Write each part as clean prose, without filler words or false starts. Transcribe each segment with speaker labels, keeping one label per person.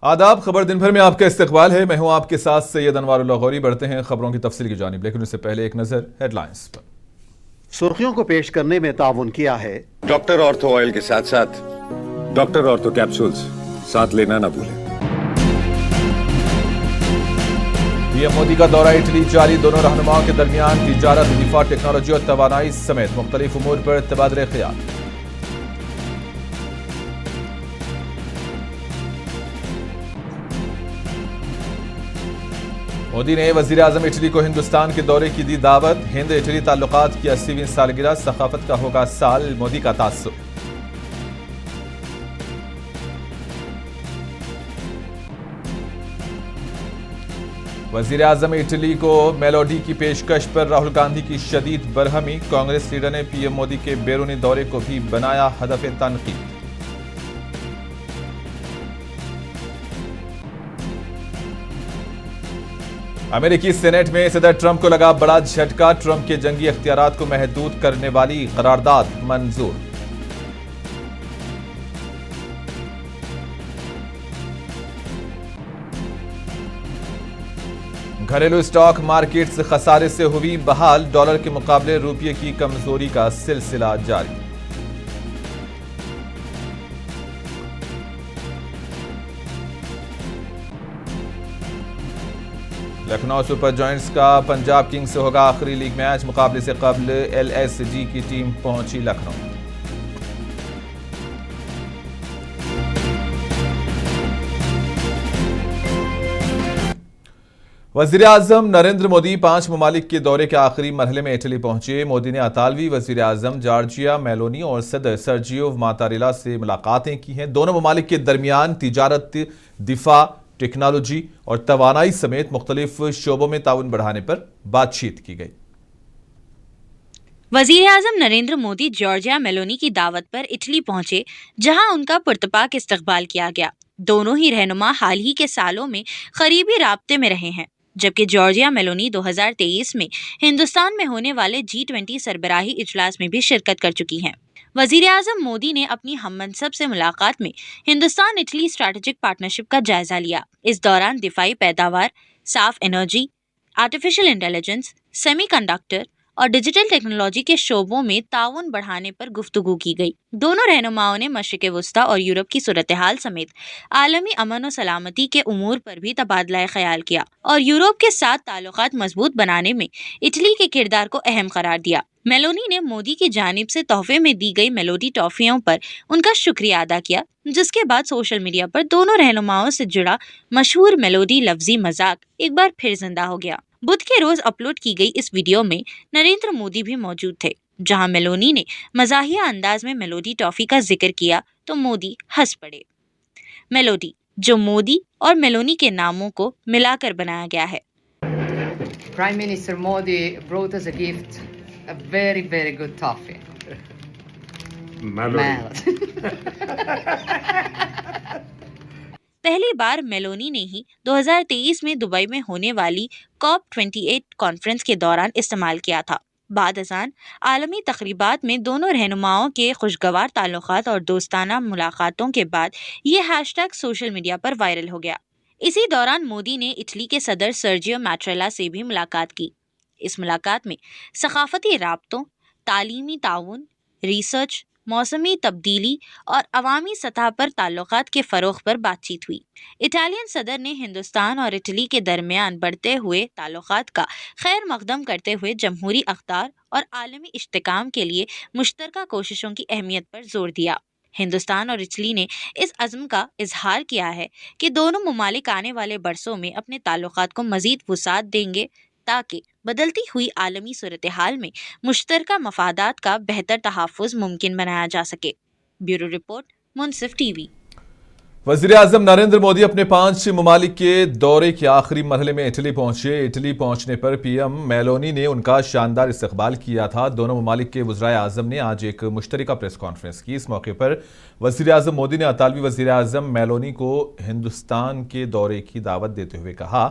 Speaker 1: आदाब। खबर दिन भर में आपका इस्तकबाल है। मैं हूं आपके साथ सैयद अनवारुल्लाह गौरी। बढ़ते हैं खबरों की तफसील की जानिब, लेकिन उससे पहले एक नजर हेडलाइंस पर।
Speaker 2: सुर्खियों को पेश करने में ताउन किया है
Speaker 3: डॉक्टर ऑर्थो ऑयल के साथ साथ डॉक्टर ऑर्थो कैप्सूल्स साथ लेना ना भूलें।
Speaker 1: पीएम मोदी का दौरा इटली जारी। दोनों रहनुमाओं के दरमियान तिजारत, दिफा, टेक्नोलॉजी और तवानाई समेत मुख्तलिफ उमूर पर तबादले ख्याल। मोदी ने वजीर आजम इटली को हिंदुस्तान के दौरे की दी दावत। हिंद इटली ताल्लुकात की 80वीं सालगिरह, सकाफत का होगा साल, मोदी का तासुब। वजीर आजम इटली को मेलोडी की पेशकश पर राहुल गांधी की शदीद बरहमी। कांग्रेस लीडर ने पीएम मोदी के बैरूनी दौरे को भी बनाया हदफ तनकीद। अमेरिकी सेनेट में सदर ट्रंप को लगा बड़ा झटका। ट्रंप के जंगी इख्तियारात को महदूद करने वाली करारदाद मंजूर। घरेलू स्टॉक मार्केट्स खसारे से हुई बहाल। डॉलर के मुकाबले रुपये की कमजोरी का सिलसिला जारी। लखनऊ सुपर जॉयंट्स का पंजाब किंग्स से होगा आखिरी लीग मैच। मुकाबले से कबल एलएसजी की टीम पहुंची लखनऊ। वजीर आजम नरेंद्र मोदी 5 ममालिक के दौरे के आखिरी मरहले में इटली पहुंचे। मोदी ने अतालवी वजीर आजम जॉर्जिया मेलोनी और सदर सर्जियो मातारेला से मुलाकातें की हैं। दोनों ममालिक के दरमियान तिजारत, दिफा, टेक्नोलॉजी और तवानाई समेत मुख्तलिफ शोबों में ताउन बढ़ाने पर बातचीत की गई।
Speaker 4: वजीर आजम नरेंद्र मोदी जॉर्जिया मेलोनी की दावत पर इटली पहुंचे, जहां उनका पुरतपाक इस्तकबाल किया गया। दोनों ही रहनुमा हाल ही के सालों में करीबी राब्ते में रहे हैं, जबकि जॉर्जिया मेलोनी 2023 में हिंदुस्तान में होने वाले G20 सरबराही इजलास में भी शिरकत कर चुकी हैं। वजीर आजम मोदी ने अपनी हममनसब से मुलाकात में हिंदुस्तान इटली स्ट्रैटेजिक पार्टनरशिप का जायजा लिया। इस दौरान दिफाई पैदावार, साफ एनर्जी, आर्टिफिशियल इंटेलिजेंस, सेमीकंडक्टर और डिजिटल टेक्नोलॉजी के शोबों में ताउन बढ़ाने पर गुफ्तगू की गई। दोनों रहनुमाओं ने मशरिक़ वस्ता और यूरोप की सूरत हाल समेत आलमी अमन और सलामती के उमूर पर भी तबादला ख्याल किया और यूरोप के साथ ताल्लुकात मजबूत बनाने में इटली के किरदार को अहम करार दिया। मेलोनी ने मोदी की जानिब से तोहफे में दी गई मेलोडी टॉफियों पर उनका शुक्रिया अदा किया, जिसके बाद सोशल मीडिया पर दोनों रहनुमाओं से जुड़ा मशहूर मेलोडी लफ्जी मजाक एक बार फिर जिंदा हो गया। बुध के रोज अपलोड की गई इस वीडियो में नरेंद्र मोदी भी मौजूद थे, जहां मेलोनी ने मजाहिया अंदाज में मेलोडी टॉफी का जिक्र किया तो मोदी हंस पड़े। मेलोडी, जो मोदी और मेलोनी के नामों को मिलाकर बनाया गया है।
Speaker 5: Prime Minister Modi brought us a gift, a very, very good toffee. Melody.
Speaker 4: पहली बार मेलोनी ने ही 2023 में दुबई में होने वाली COP28 कॉन्फ्रेंस के दौरान इस्तेमाल किया था। बाद अज़ान आलमी तकरीबात में दोनों रहनुमाओं के खुशगवार ताल्लुकात और दोस्ताना मुलाकातों के बाद ये हैशटैग सोशल मीडिया पर वायरल हो गया। इसी दौरान मोदी ने इटली के सदर सर्जियो मैट्रेला से भी मुलाकात की। इस मुलाकात में सकाफती राब्तों, तालीमी ताउन, रिसर्च, मौसमी तब्दीली और अवामी सतह पर ताल्लुकात के फ़रोग़ पर बातचीत हुई। इटालियन सदर ने हिंदुस्तान और इटली के दरमियान बढ़ते हुए ताल्लुकात का खैर मकदम करते हुए जमहूरी अक़दार और आलमी इश्तिकाम के लिए मुश्तरका कोशिशों की अहमियत पर जोर दिया। हिंदुस्तान और इटली ने इस अज़्म का इजहार किया है कि दोनों ममालिक आने वाले बरसों में अपने ताल्लुकात को मज़ीद वुसाअत देंगे, ताकि बदलती हुई आलमी सूरत हाल में मुश्तरका मफादात का बेहतर तहफ़्फ़ुज़ मुमकिन बनाया जा सके। ब्यूरो रिपोर्ट, मुनसिफ टीवी।
Speaker 1: वज़ीर आज़म नरेंद्र मोदी अपने 5 ममालिक के दौरे के आखिरी मरहले में इटली पहुंचे। इटली पहुंचने पर पीएम मेलोनी ने उनका शानदार इस्तकबाल किया था। दोनों ममालिक के वज़राए आज़म ने आज एक मुश्तरका प्रेस कॉन्फ्रेंस की। इस मौके पर वज़ीर आज़म मोदी ने अतालवी वज़ीर आज़म मेलोनी को हिंदुस्तान के दौरे की दावत देते हुए कहा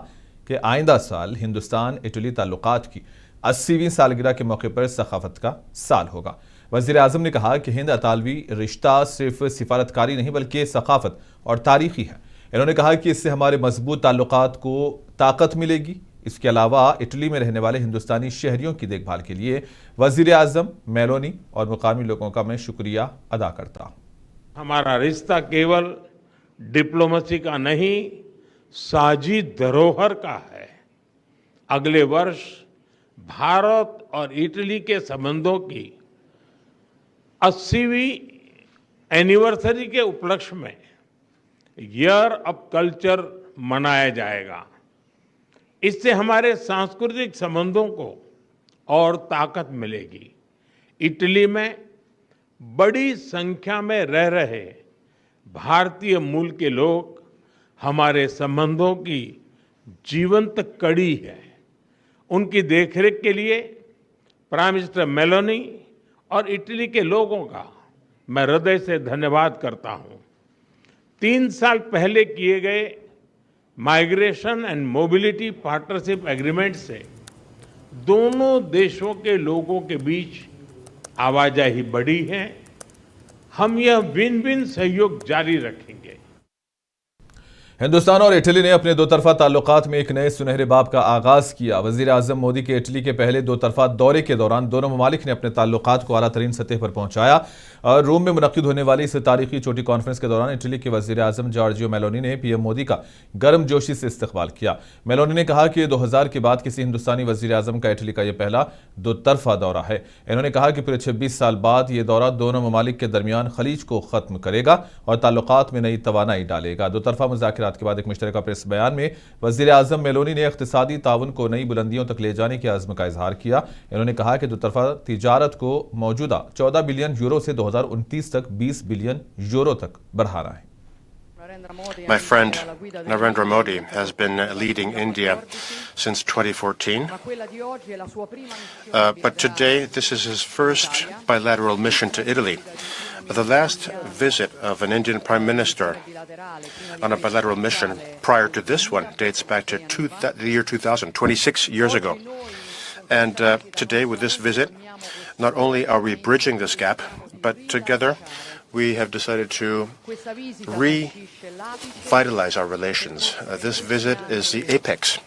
Speaker 1: कि आइंदा साल हिंदुस्तान इटली ताल्लुकात की 80वीं सालगिरह के मौके पर सखाफत का साल होगा। वज़ीर आज़म ने कहा कि हिंद अतालवी रिश्ता सिर्फ सिफारतकारी नहीं बल्कि सखाफत और तारीखी है। इन्होंने कहा कि इससे हमारे मजबूत ताल्लुकात को ताकत मिलेगी। इसके अलावा इटली में रहने वाले हिंदुस्तानी शहरियों की देखभाल के लिए वजीर आजम मेलोनी और मुकामी लोगों का मैं शुक्रिया अदा करता हूं।
Speaker 6: हमारा रिश्ता केवल डिप्लोमेसी का नहीं, साझी धरोहर का है। अगले वर्ष भारत और इटली के संबंधों की 80वीं एनिवर्सरी के उपलक्ष्य में ईयर ऑफ कल्चर मनाया जाएगा। इससे हमारे सांस्कृतिक संबंधों को और ताकत मिलेगी। इटली में बड़ी संख्या में रह रहे भारतीय मूल के लोग हमारे संबंधों की जीवंत कड़ी है। उनकी देखरेख के लिए प्राइम मिनिस्टर मेलोनी और इटली के लोगों का मैं हृदय से धन्यवाद करता हूं। 3 साल पहले किए गए migration and mobility partnership agreement से दोनों देशों के लोगों के बीच आवाजाही बढ़ी है। हम यह विन विन सहयोग जारी रखेंगे।
Speaker 1: हिंदुस्तान और इटली ने अपने दोतरफा ताल्लुकात में एक नए सुनहरे बाब का आगाज किया। वजीर आजम मोदी के इटली के पहले दोतरफा दौरे के दौरान दोनों ममालिक ने अपने ताल्लुकात को आला तरीन सतह पर पहुंचाया और रोम में मुनक्किद होने वाली इस तारीखी छोटी कॉन्फ्रेंस के दौरान इटली के वजीर आजम जॉर्जिया मेलोनी ने पीएम मोदी का गर्मजोशी से इस्तकबाल किया। मेलोनी ने कहा कि 2000 के बाद किसी हिंदुस्तानी वजीर आजम का इटली का यह पहला दोतरफा दौरा है। इन्होंने कहा कि पूरे 26 साल बाद ये दौरा दोनों ममालिक के दरमियान खलीज को खत्म करेगा और ताल्लुकात में नई तवानाई डालेगा। दोतरफा मुज़ाकरात के बाद एक मुश्तरका प्रेस बयान में वजीर आजम मेलोनी ने इख्तिसादी ताउन को नई बुलंदियों तक ले जाने के अज़्म का इजहार किया। इन्होंने कहा कि दोतरफा तिजारत को मौजूदा 14 बिलियन यूरो से 2029 तक 20 बिलियन यूरो तक बढ़ाना है।
Speaker 7: My friend Narendra Modi has been leading India since 2014. But today, this is his first bilateral mission to Italy. The last visit of an Indian Prime Minister on a bilateral mission prior to this one dates back to the year 2000, 26 years ago. And today, with this visit, not only are we bridging this gap, but together we have decided to revitalize our relations. This visit is the apex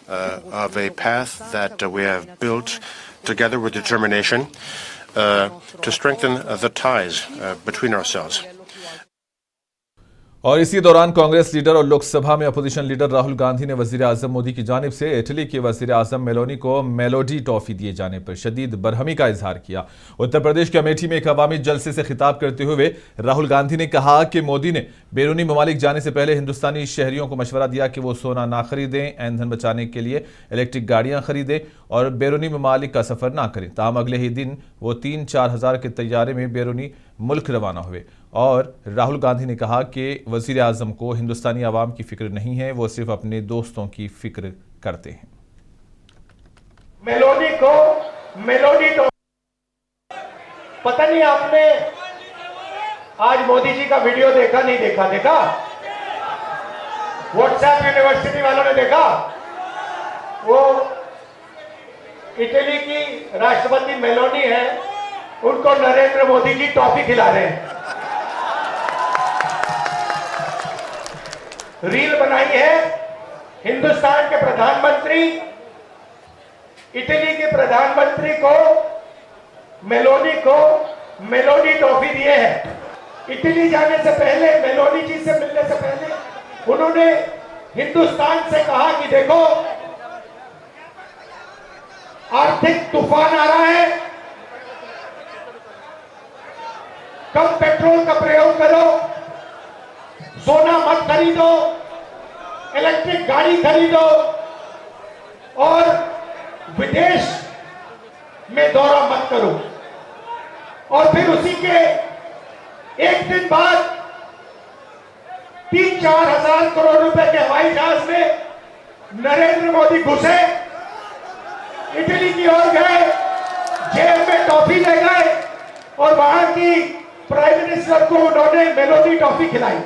Speaker 7: of a path that we have built together with determination to strengthen the ties between ourselves.
Speaker 1: और इसी दौरान Congress leader और लोकसभा में opposition leader Rahul Gandhi ने वजीर आजम मोदी की जानिब से इटली के वजीर आजम मेलोनी को मेलोडी टॉफी दिए जाने पर शदीद बरहमी का इजहार किया। उत्तर प्रदेश के अमेठी में एक अवामी जलसे से खिताब करते हुए राहुल गांधी ने कहा कि मोदी ने बैरूनी ममालिक जाने से पहले हिंदुस्तानी शहरियों को मशवरा दिया कि वो सोना ना खरीदें, ईंधन बचाने के लिए इलेक्ट्रिक गाड़ियां खरीदें और बैरूनी ममालिक का सफर ना करें। ताहम अगले ही दिन वो 3-4 हज़ार के तैयारे में बैरूनी मुल्क रवाना हुए। और राहुल गांधी ने कहा कि वजीर आजम को हिंदुस्तानी आवाम की फिक्र नहीं है, वो सिर्फ अपने दोस्तों की फिक्र करते हैं।
Speaker 8: मेलोडी को मेलोडी तो पता नहीं आपने आज मोदी जी का वीडियो देखा नहीं देखा? देखा? व्हाट्सएप यूनिवर्सिटी वालों ने देखा? वो इटली की राष्ट्रपति मेलोनी है, उनको नरेंद्र मोदी जी टॉफी खिला रहे हैं। रील बनाई है हिंदुस्तान के प्रधानमंत्री इटली के प्रधानमंत्री को मेलोडी टॉफी दिए हैं। इटली जाने से पहले, मेलोडी जी से मिलने से पहले उन्होंने हिंदुस्तान से कहा कि देखो आर्थिक तूफान आ रहा है, कम पेट्रोल का प्रयोग करो, सोना मत खरीदो, इलेक्ट्रिक गाड़ी खरीदो और विदेश में दौरा मत करो। और फिर उसी के एक दिन बाद 3-4 हजार करोड़ रुपए के हवाई जहाज में नरेंद्र मोदी घुसे, इटली की ओर गए, जेब में टॉफी ले गए और वहां की प्राइम मिनिस्टर को उन्होंने मेलोडी टॉफी खिलाई।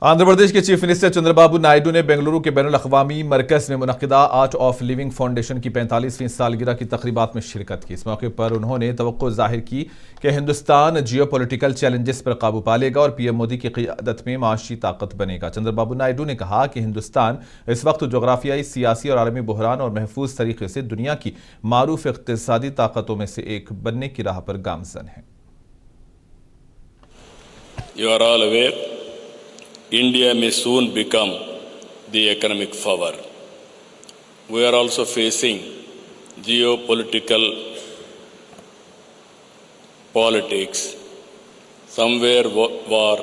Speaker 1: आंध्र प्रदेश के चीफ मिनिस्टर चंद्रबाबू नायडू ने बेंगलुरु के बैनुल अक़वामी मरकज में मुनक़िदा आर्ट ऑफ लिविंग फाउंडेशन की 45वीं सालगिरह की तक़रीबात में शिरकत की। इस मौके पर उन्होंने तवक्को ज़ाहिर की कि हिंदुस्तान जियोपॉलिटिकल चैलेंजेस पर काबू पा लेगा और पीएम मोदी की क़ियादत में माशी ताकत बनेगा। चंद्रबाबू नायडू ने कहा कि हिंदुस्तान इस वक्त जोग्राफियाई, सियासी और आलमी बहरान और महफूज तरीके से दुनिया की मारूफ इक़्तिसादी ताकतों में से एक बनने की राह पर गामज़न है।
Speaker 9: You are all aware, India may soon become the economic power. We are also facing geopolitical politics. Somewhere war,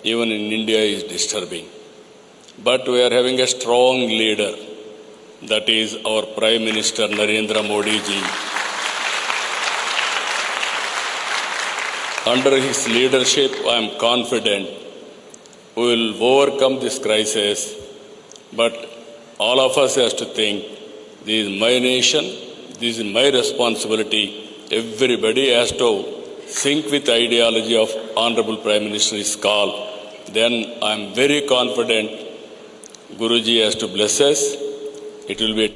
Speaker 9: even in India, is disturbing. But we are having a strong leader, that is our Prime Minister Narendra Modi ji. Under his leadership, I am confident we will overcome this crisis, but all of us have to think, this is my nation, this is my responsibility. Everybody has to sync with the ideology of Honorable Prime Minister's call. Then I am very confident Guruji has to bless us. It will be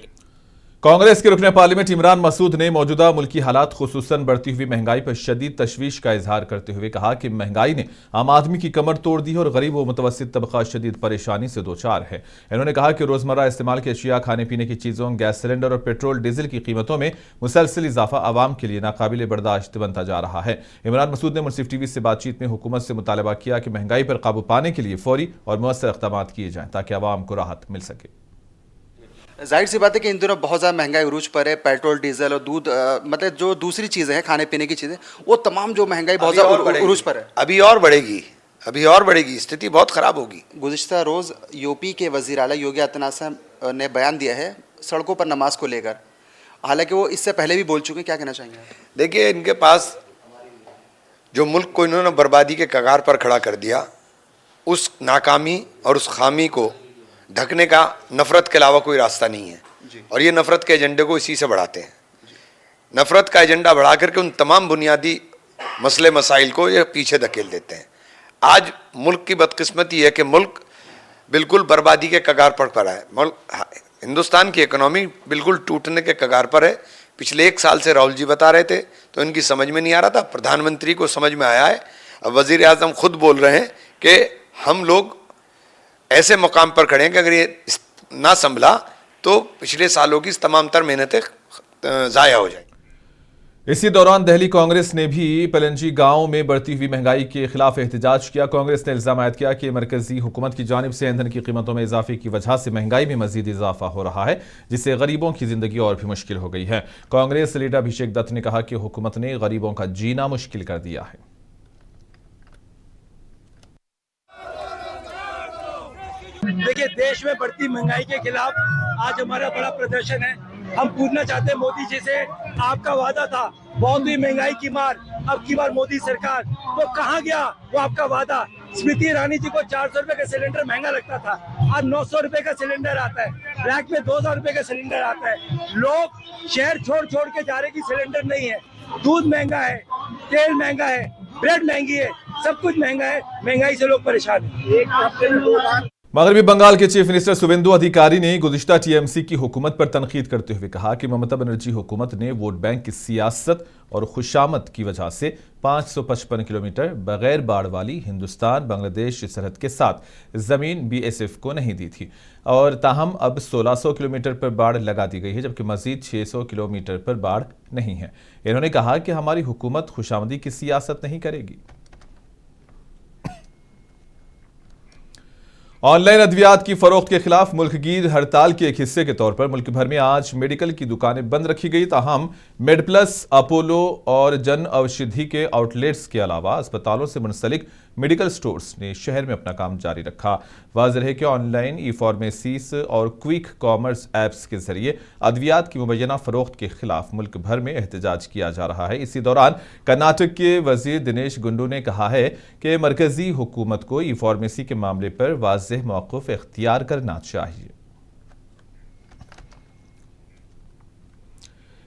Speaker 1: Congress के रुकने parliament Imran Masood ने मौजूदा मुल्की हालात खुसूसन बढ़ती हुई महंगाई पर शदीद तशवीश का इजहार करते हुए कहा कि महंगाई ने आम आदमी की कमर तोड़ दी है और गरीब व मुतवस्सित तबका शदीद परेशानी से दो चार है। इन्होंने कहा कि रोजमर्रा इस्तेमाल की अशिया, खाने पीने की चीजों, गैस सिलेंडर और पेट्रोल डीजल की कीमतों में मुसलसल इजाफा आवाम के लिए नाकाबिले बर्दाश्त बनता जा रहा है। इमरान मसूद ने मुनसिफ टीवी से बातचीत में हुकूमत से मुतालबा किया कि महंगाई पर काबू पाने के लिए फौरी और मौसर इक़दाम किए जाएं ताकि आवाम को राहत मिल सके।
Speaker 10: जाहिर सी बात है कि इन दिनों बहुत ज़्यादा महंगाई उरूज पर है। पेट्रोल, डीजल और दूध, मतलब जो दूसरी चीज़ें हैं, खाने पीने की चीज़ें, वो तमाम जो महंगाई बहुत ज़्यादा उरूज पर है।
Speaker 11: अभी और बढ़ेगी, स्थिति बहुत ख़राब होगी।
Speaker 10: गुज़िश्ता रोज़ यूपी के वज़ीर आला योगी आदित्यनाथ साहब ने बयान दिया है सड़कों पर नमाज को लेकर, हालांकि वो इससे पहले भी बोल चुके हैं। क्या कहना चाहेंगे?
Speaker 11: देखिए, इनके पास जो मुल्क को इन्होंने बर्बादी के कगार पर खड़ा कर दिया, उस नाकामी और उस खामी को ढकने का नफरत के अलावा कोई रास्ता नहीं है। और ये नफरत के एजेंडे को इसी से बढ़ाते हैं। नफरत का एजेंडा बढ़ा करके उन तमाम बुनियादी मसले मसाइल को ये पीछे धकेल देते हैं। आज मुल्क की बदकिस्मती है कि मुल्क बिल्कुल बर्बादी के कगार पर खड़ा है। हिंदुस्तान की इकोनॉमी बिल्कुल टूटने के कगार पर है। पिछले 1 साल से राहुल जी बता रहे थे तो इनकी समझ में नहीं आ रहा था। प्रधानमंत्री को समझ में आया है। अब वज़ीर आज़म खुद बोल रहे हैं कि हम लोग ऐसे मुकाम पर खड़े हैं कि अगर ये ना संभला तो पिछले सालों की तमाम तर मेहनतें ज़ाया हो जाएंगी।
Speaker 1: इसी दौरान दिल्ली कांग्रेस ने भी पलंजी गांव में बढ़ती हुई महंगाई के खिलाफ एहतजाज किया। कांग्रेस ने इल्जाम आयद किया कि मरकजी हुकूमत की जानिब से ईंधन की कीमतों में इजाफे की वजह से महंगाई में मजीद इजाफा हो रहा है, जिससे गरीबों की जिंदगी और भी मुश्किल हो गई है। कांग्रेस लीडर अभिषेक दत्त ने कहा कि हुकूमत ने गरीबों का जीना मुश्किल कर दिया है।
Speaker 12: देखिए, देश में बढ़ती महंगाई के खिलाफ आज हमारा बड़ा प्रदर्शन है। हम पूछना चाहते हैं मोदी जी से, आपका वादा था बहुत हुई महंगाई की मार, अब की बार मोदी सरकार, तो कहाँ गया वो आपका वादा? स्मृति ईरानी जी को 400 रुपए का सिलेंडर महंगा लगता था, आज 900 रुपए का सिलेंडर आता है, ब्लैक में 2000 रुपए का सिलेंडर आता है। लोग शहर छोड़ के जा रहे कि सिलेंडर नहीं है। दूध महंगा है, तेल महंगा है, ब्रेड महंगी है, सब कुछ महंगा है। महंगाई से लोग परेशान है। एक हफ्ते में 2 बार
Speaker 1: मगरबी बंगाल के चीफ मिनिस्टर शुवेंदु अधिकारी ने गुज़िश्ता टीएमसी की हुकूमत पर तनकीद करते हुए कहा कि ममता बनर्जी हुकूमत ने वोट बैंक की सियासत और खुशामद की वजह से 555 किलोमीटर बगैर बाढ़ वाली हिंदुस्तान बांग्लादेश सरहद के साथ ज़मीन बीएसएफ को नहीं दी थी और ताहम अब 1600 किलोमीटर पर बाढ़ लगा दी गई है, जबकि मजीद 600 किलोमीटर पर बाढ़ नहीं है। इन्होंने कहा कि हमारी हुकूमत खुशामदी की सियासत नहीं करेगी। ऑनलाइन अद्वियात की फरोख्त के खिलाफ मुल्कगीर हड़ताल के एक हिस्से के तौर पर मुल्क भर में आज मेडिकल की दुकानें बंद रखी गई। ताहम मेडप्लस, अपोलो और जन औषधि के आउटलेट्स के अलावा अस्पतालों से मुंसलिक मेडिकल स्टोर्स ने शहर में अपना काम जारी रखा। वाज़ेह है कि ऑनलाइन ई फार्मेसीज और क्विक कॉमर्स ऐप्स के जरिए अद्वियात की मुबैना फरोख्त के खिलाफ मुल्क भर में एहतजाज किया जा रहा है। इसी दौरान कर्नाटक के वजीर दिनेश गुंडू ने कहा है कि मरकजी हुकूमत को ई फार्मेसी के मामले पर वाज़ेह मौक़िफ़ इख्तियार करना चाहिए।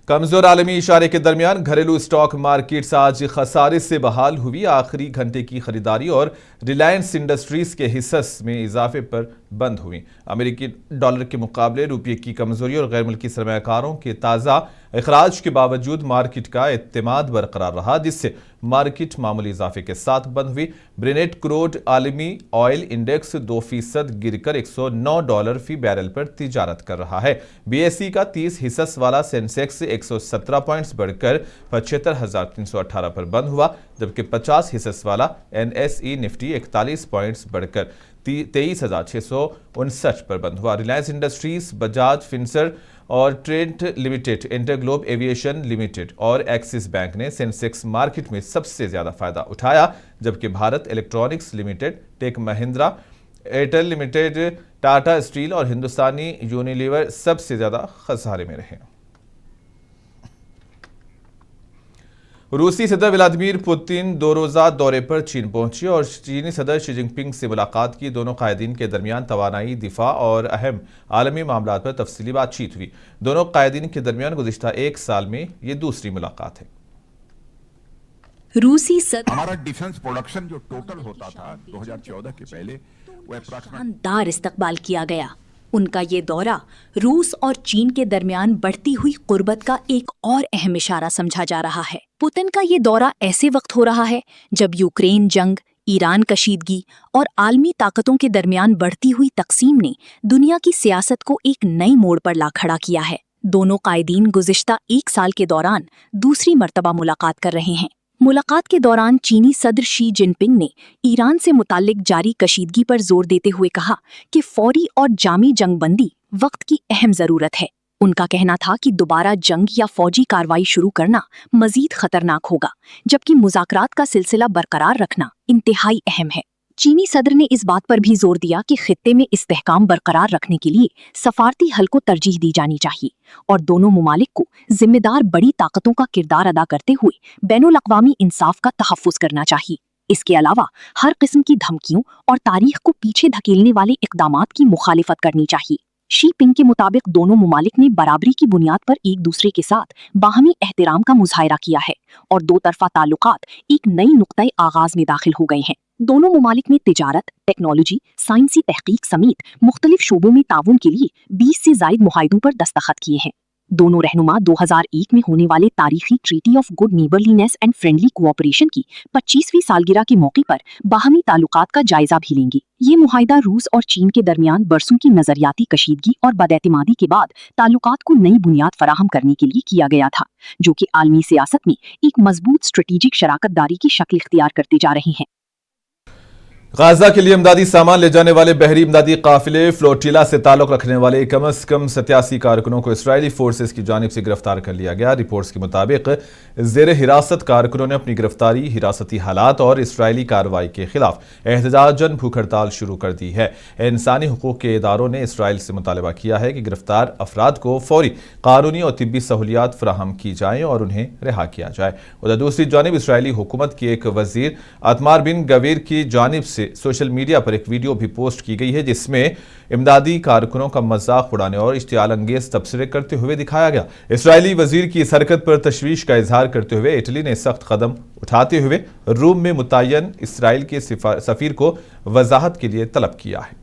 Speaker 1: कमजोर आलमी इशारे के दरमियान घरेलू स्टॉक मार्केट्स आज खसारे से बहाल हुई। आखिरी घंटे की खरीदारी और रिलायंस इंडस्ट्रीज के हिस्स में इजाफे पर बंद हुई। अमेरिकी डॉलर के मुकाबले रुपये की कमजोरी और गैर मुल्की सरमायाकारों के ताज़ा इखराज के बावजूद मार्केट का एतमाद बरकरार रहा, जिससे मार्केट मामूली इजाफे के साथ बंद हुई। ब्रेनेट क्रूड आलमी ऑयल इंडेक्स 2% गिरकर $109 फी बैरल पर तिजारत कर रहा है। BSE का 30 हिस्स वाला सेंसेक्स 117 पॉइंट्स बढ़कर 75,318 पर बंद हुआ, जबकि 50 हिस्स वाला NSE निफ्टी 41 पॉइंट्स बढ़कर 23,659 पर बंद हुआ। रिलायंस इंडस्ट्रीज, बजाज फिनसर और Trent limited, InterGlobe aviation limited और एक्सिस बैंक ने सेंसेक्स मार्केट में सबसे ज्यादा फायदा उठाया, जबकि Bharat electronics limited, Tech Mahindra, Airtel limited, Tata steel और हिंदुस्तानी यूनिलीवर सबसे ज्यादा खसारे में रहे। रूसी सदर व्लादिमीर पुतिन 2 रोज़ा दौरे पर चीन पहुंचे और चीनी सदर शी जिनपिंग से मुलाकात की। दोनों कायदीन के दरमियान तवानाई, दिफा और अहम आलमी मामलों पर तफसीली बातचीत हुई। दोनों कायदीन के दरमियान गुज़िश्ता 1 साल में ये दूसरी मुलाकात है।
Speaker 13: रूसी
Speaker 14: हमारा डिफेंस प्रोडक्शन जो टोटल होता था 2014 के पहले वो
Speaker 13: शानदार इस्तकबाल किया गया। उनका ये दौरा रूस और चीन के दरमियान बढ़ती हुई कुर्बत का एक और अहम इशारा समझा जा रहा है। पुतिन का ये दौरा ऐसे वक्त हो रहा है जब यूक्रेन जंग, ईरान कशीदगी और आलमी ताकतों के दरमियान बढ़ती हुई तकसीम ने दुनिया की सियासत को एक नई मोड़ पर ला खड़ा किया है। दोनों कायदीन गुज़िश्ता 1 साल के दौरान दूसरी मर्तबा मुलाकात कर रहे हैं। मुलाकात के दौरान चीनी सदर शी जिनपिंग ने ईरान से मुताल्लिक जारी कशीदगी पर जोर देते हुए कहा कि फौरी और जामी जंगबंदी वक्त की अहम जरूरत है। उनका कहना था कि दोबारा जंग या फौजी कार्रवाई शुरू करना मजीद खतरनाक होगा, जबकि मुज़ाकरात का सिलसिला बरकरार रखना इंतहाई अहम है। चीनी सदर ने इस बात पर भी जोर दिया कि खित्ते में इस्तेहकाम बरकरार रखने के लिए सफारती हल को तरजीह दी जानी चाहिए और दोनों मुमालिक को जिम्मेदार बड़ी ताकतों का किरदार अदा करते हुए बैनुल अक़वामी इंसाफ का तहफ़्फ़ुज़ करना चाहिए। इसके अलावा हर किस्म की धमकियों और तारीख को पीछे धकेलने वाले इक़दामात की मुखालिफत करनी चाहिए। शी पिंग के मुताबिक दोनों मुमालिक ने बराबरी की बुनियाद पर एक दूसरे के साथ बाहमी एहतराम का मुजाहिरा किया है और दो तरफा ताल्लुकात एक नई नुक्ता आगाज में दाखिल हो गए हैं। दोनों मुमालिक ने तिजारत, टेक्नोलॉजी, साइंसी तहकीक समेत मुख्तलिफ शोबों में ताउन के लिए 20 से ज़ायद मुआहिदों पर दस्तखत किए हैं। दोनों रहनुमा 2001 में होने वाले तारीखी treaty of good neighbourliness and friendly cooperation की 25वीं सालगिरह के मौके पर बाहमी ताल्लुकात का जायजा भी लेंगे। ये मुआहिदा रूस और चीन के दरमियान बरसों की नजरियाती कशीदगी और बदएतमादी के बाद ताल्लुकात को नई बुनियाद फराहम करने के लिए किया गया था, जो कि आलमी सियासत में एक मजबूत स्ट्रेटेजिक शराकतदारी की शक्ल इख्तियार करते जा रहे हैं।
Speaker 1: गाजा के लिए इमदादी सामान ले जाने वाले बहरी इमदादी काफिले फ्लोटिला से ताल्लुक रखने वाले कम से कम 87 कारकुनों को इसराइली फोर्सेस की जानिब से गिरफ्तार कर लिया गया। रिपोर्ट्स के मुताबिक जेर हिरासत कारकुनों ने अपनी गिरफ्तारी, हिरासती हालात और इसराइली कार्रवाई के खिलाफ एहतजाजन भूख हड़ताल शुरू कर दी है। इंसानी हुकूक के इदारों ने इसराइल से मुतालबा किया है कि गिरफ्तार अफराद को फौरी कानूनी और तिब्बी सहूलियात फराहम की जाएँ और उन्हें रिहा किया जाए। उधर दूसरी जानिब इसराइली हुकूमत के एक वजीर अतमार बिन गवीर की जानिब से सोशल मीडिया पर एक वीडियो भी पोस्ट की गई है, जिसमें इमदादी कारकुनों का मजाक उड़ाने और इश्तियाल अंगेज तबसरे करते हुए दिखाया गया। इसराइली वजीर की इस हरकत पर तशवीश का इजहार करते हुए इटली ने सख्त कदम उठाते हुए रोम में मुतय्यन इसराइल के सफीर को वजाहत के लिए तलब किया है।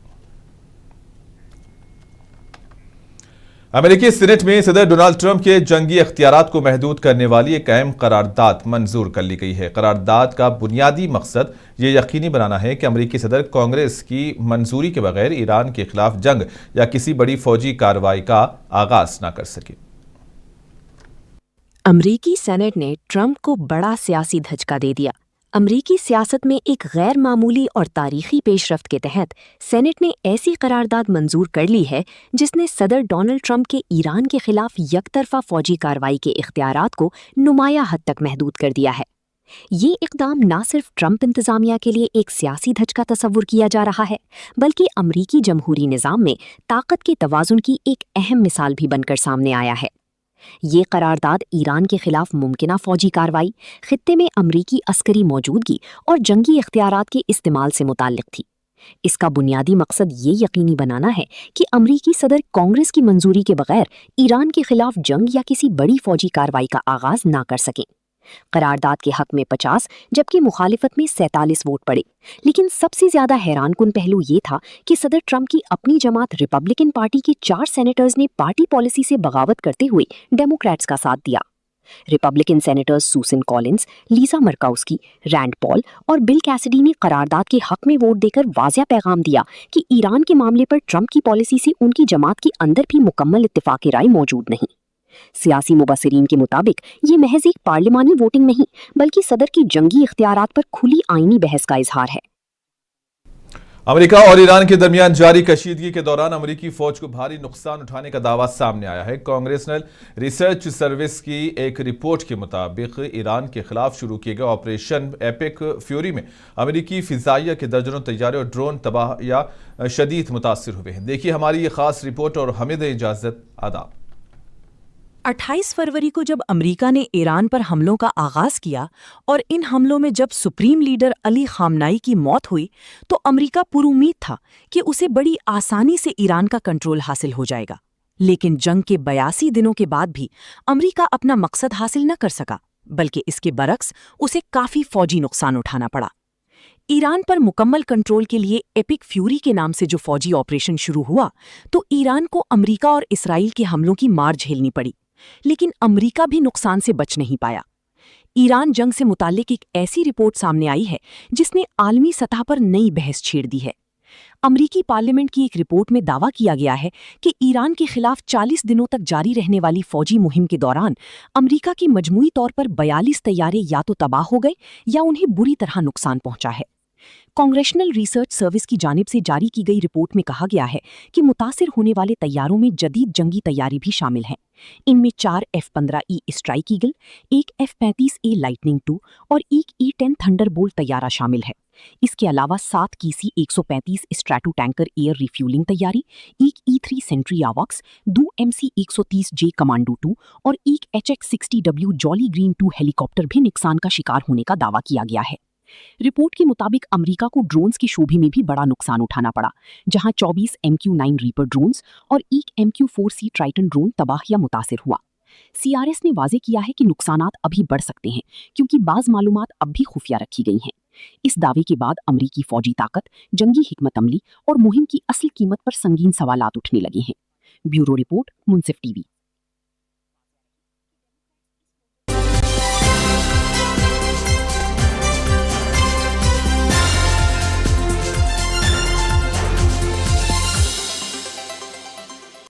Speaker 1: अमेरिकी सीनेट में सदर डोनाल्ड ट्रंप के जंगी इख्तियारात को महदूद करने वाली एक अहम करारदाद मंजूर कर ली गई है। करारदाद का बुनियादी मकसद ये यकीनी बनाना है कि अमेरिकी सदर कांग्रेस की मंजूरी के बगैर ईरान के खिलाफ जंग या किसी बड़ी फौजी कार्रवाई का आगाज न कर सके।
Speaker 15: अमेरिकी सेनेट ने ट्रंप को बड़ा सियासी धचका दे दिया। अमरीकी सियासत में एक गैर मामूली और तारीखी पेशरफ्त के तहत सेनेट ने ऐसी करारदाद मंजूर कर ली है जिसने सदर डोनाल्ड ट्रंप के ईरान के खिलाफ यकतरफा फौजी कार्रवाई के इख्तियारात को नुमाया हद तक महदूद कर दिया है। ये इक़दाम न सिर्फ ट्रंप इंतजामिया के लिए एक सियासी धचका तस्वुर किया जा रहा है, बल्कि अमरीकी जमहूरी निज़ाम में ताकत के तवाज़ुन की एक अहम मिसाल भी बनकर सामने आया है। ये करारदाद ईरान के खिलाफ मुमकिना फौजी कार्रवाई, खित्ते में अमरीकी अस्करी मौजूदगी और जंगी इख्तियारात के इस्तेमाल से मुताल्लिक थी। इसका बुनियादी मकसद ये यकीनी बनाना है कि अमरीकी सदर कांग्रेस की मंजूरी के बगैर ईरान के खिलाफ जंग या किसी बड़ी फौजी कार्रवाई का आगाज ना कर सकें। करारदाद के हक में 50 जबकि मुखालिफत में 47 वोट पड़े। लेकिन सबसे ज्यादा हैरानकुन पहलू ये था कि सदर ट्रंप की अपनी जमात रिपब्लिकन पार्टी के 4 सेनेटर्स ने पार्टी पॉलिसी से बगावत करते हुए डेमोक्रेट्स का साथ दिया। Republican senators Susan Collins, Lisa मर्काउस्की, Rand Paul और बिल कैसिडी ने करारदाद के हक में वोट देकर वाज़िया पैगाम दिया कि ईरान के मामले पर ट्रंप की पॉलिसी से उनकी जमात के अंदर भी मुकम्मल इत्तेफाक राय मौजूद नहीं। सियासी मुबस्सिरीन के मुताबिक ये महज एक पार्लिमानी वोटिंग नहीं बल्कि सदर की जंगी इख्तियारात पर खुली आईनी बहस का इजहार है।
Speaker 1: अमेरिका और ईरान के दरमियान जारी कशीदगी के दौरान अमेरिकी फौज को भारी नुकसान उठाने का दावा सामने आया है। कांग्रेसनल रिसर्च सर्विस की एक रिपोर्ट के मुताबिक ईरान के खिलाफ शुरू किए गए ऑपरेशन एपिक फ्यूरी में अमेरिकी फिजाइया के दर्जनों तैयारे और ड्रोन तबाह या शदीद मुतासर हुए हैं। देखिए हमारी ये खास रिपोर्ट और हमें दें इजाजत। आदाब।
Speaker 16: 28 फरवरी को जब अमेरिका ने ईरान पर हमलों का आगाज किया और इन हमलों में जब सुप्रीम लीडर अली खामनाई की मौत हुई तो अमेरिका पुरुम्मीद था कि उसे बड़ी आसानी से ईरान का कंट्रोल हासिल हो जाएगा। लेकिन जंग के 82 दिनों के बाद भी अमेरिका अपना मकसद हासिल न कर सका, बल्कि इसके बरक्स उसे काफी फौजी नुकसान उठाना पड़ा। ईरान पर मुकम्मल कंट्रोल के लिए एपिक फ्यूरी के नाम से जो फौजी ऑपरेशन शुरू हुआ तो ईरान को अमेरिका और इसराइल के हमलों की मार झेलनी पड़ी। लेकिन अमेरिका भी नुकसान से बच नहीं पाया। ईरान जंग से मुताल्लिक एक ऐसी रिपोर्ट सामने आई है जिसने आलमी सतह पर नई बहस छेड़ दी है। अमेरिकी पार्लियामेंट की एक रिपोर्ट में दावा किया गया है कि ईरान के खिलाफ 40 दिनों तक जारी रहने वाली फौजी मुहिम के दौरान अमेरिका के मजमूई तौर पर 42 तैयारे या तो तबाह हो गए या उन्हें बुरी तरह नुकसान पहुंचा है। कांग्रेशनल रिसर्च सर्विस की जानिब से जारी की गई रिपोर्ट में कहा गया है कि मुतासिर होने वाले तैयारों में जदीद जंगी तैयारी भी शामिल हैं। इनमें 4 F-15E स्ट्राइक ईगल, एक F-35A लाइटनिंग 2 और एक E-10 थंडरबोल्ट तैयारा शामिल है। इसके अलावा 7 KC-135 strato tanker air refuelling तैयारी, एक E-3 सेंट्री आवाक्स, 2 MC-130J कमांडो 2 और एक HX-60W जॉली ग्रीन 2 हेलीकॉप्टर भी नुकसान का शिकार होने का दावा किया गया है। रिपोर्ट के मुताबिक अमेरिका को ड्रोन्स के शोबे में भी बड़ा नुकसान उठाना पड़ा, जहां 24 MQ-9 रीपर ड्रोन्स और एक MQ-4C ट्राइटन ड्रोन तबाह या मुतासिर हुआ। CRS ने वाजे किया है कि नुकसानात अभी बढ़ सकते हैं क्योंकि बाज मालूमात अब भी खुफिया रखी गई हैं। इस दावे के बाद अमेरिकी फौजी ताकत, जंगी हिकमत अमली और मुहिम की असल कीमत पर संगीन सवालात उठने लगे हैं। ब्यूरो रिपोर्ट, मुंसिफ टीवी।